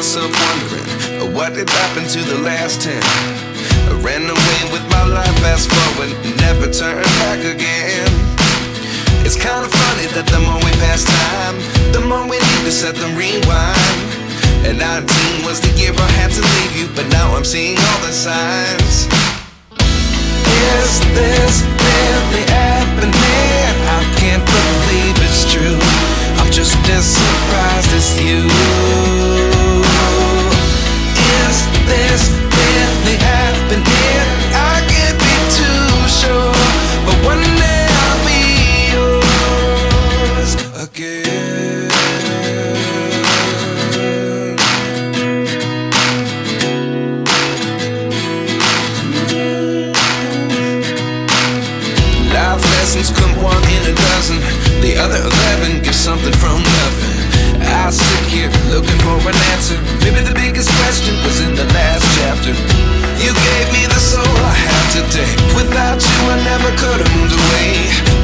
myself wondering, what did happen to the last 10? I ran away with my life, fast forward, never turn back again. It's kinda funny that the more we pass time, the more we need to set them rewind. And 19 was the year I had to leave you, but now I'm seeing all the signs. Is this really happening? I can't believe it's true. I'm just as surprised as you. Is this really happening? I can't be too sure, but one day I'll be yours again. Life lessons come one in a dozen. The other 11 get something from nothing. I sit here looking for an answer. Maybe the biggest question was in the last chapter. You gave me the soul I have today. Without you I never could have moved away.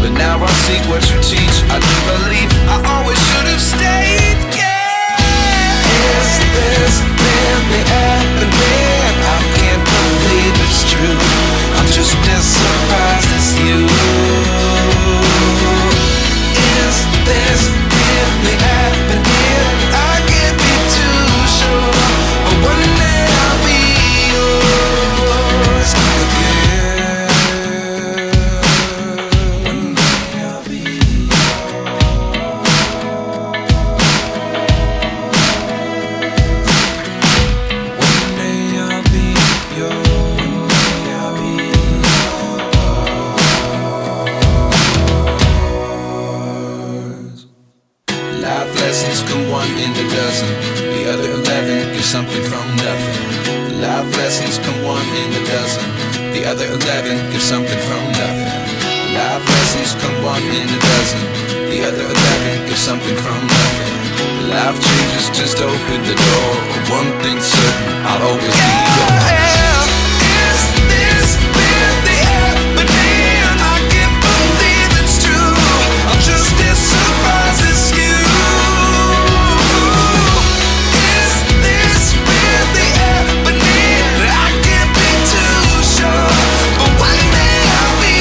But now I see what you teach. I do believe I always should have stayed. Yeah. Is this really happening? I can't believe it's true. I'm just as surprised as you. Is this really happening? I can't be too sure, but one day I'll be yours again. One day I'll be yours. One day I'll be yours. One day I'll be yours. Life lessons come one in a dozen. The other 11 get something from nothing. Life lessons come one in a dozen. The other 11 get something from nothing. Life lessons come one in a dozen. The other 11 get something from nothing. Life changes just open the door. One thing's certain, I'll always be yours. Is this really happening? I can't believe it's true. I'm just as surprised as you. Is this really happening? I can't be too sure, but one day I'll be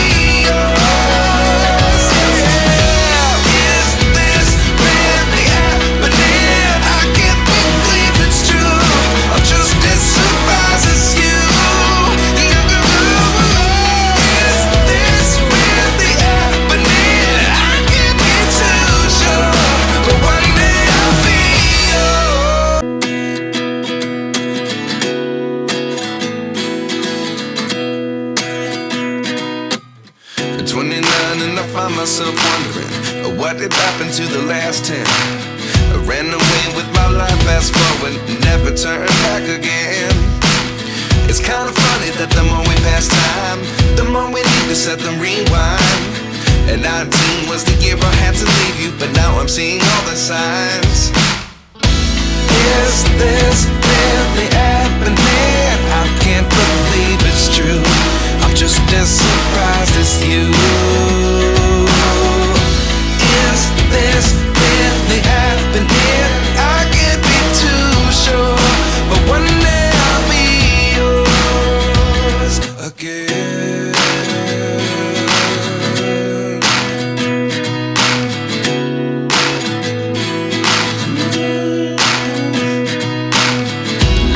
yours. Yeah. Is this really happening? I can't believe it's true. I'm just as surprised as you. Is this really happening? I can't be too sure, but one day I'll be yours. At 29 and I find myself wondering, what did happen to the last 10? I ran away with my life, fast forward, never turn back again. It's kinda funny that the more we pass time, the more we need to set them rewind. And 19 was the year I had to leave you, but now I'm seeing all the signs. Is this really happening? I can't believe it's true. I'm just as surprised as you. Is this really happening? I can't be too sure, but one day I'll be yours again.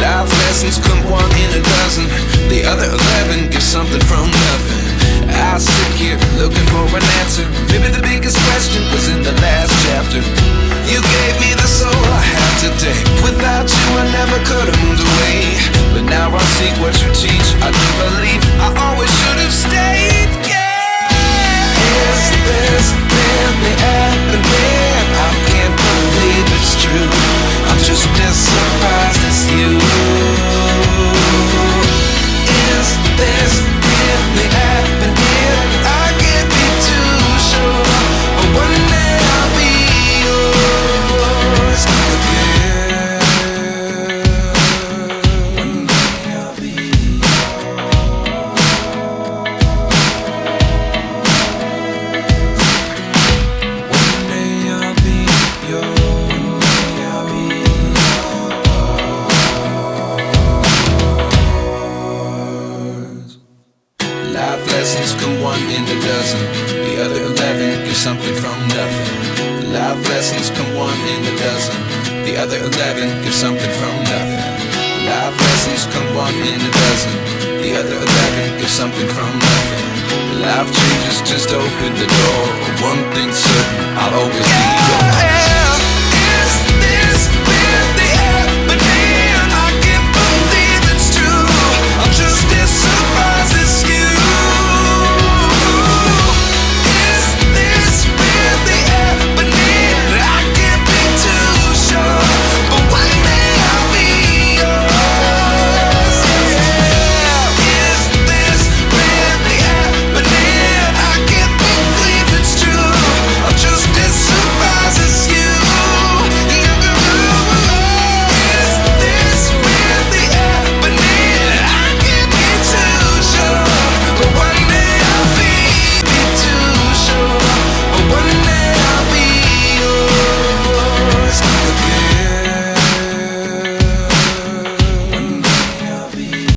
Life lessons come one in a dozen. The other 11 get something from nothing. I sit here looking for an something from nothing. Life lessons come one in a dozen. The other 11 give something from nothing. Life lessons come one in a dozen. The other 11 give something from nothing. Life changes just open the door. One thing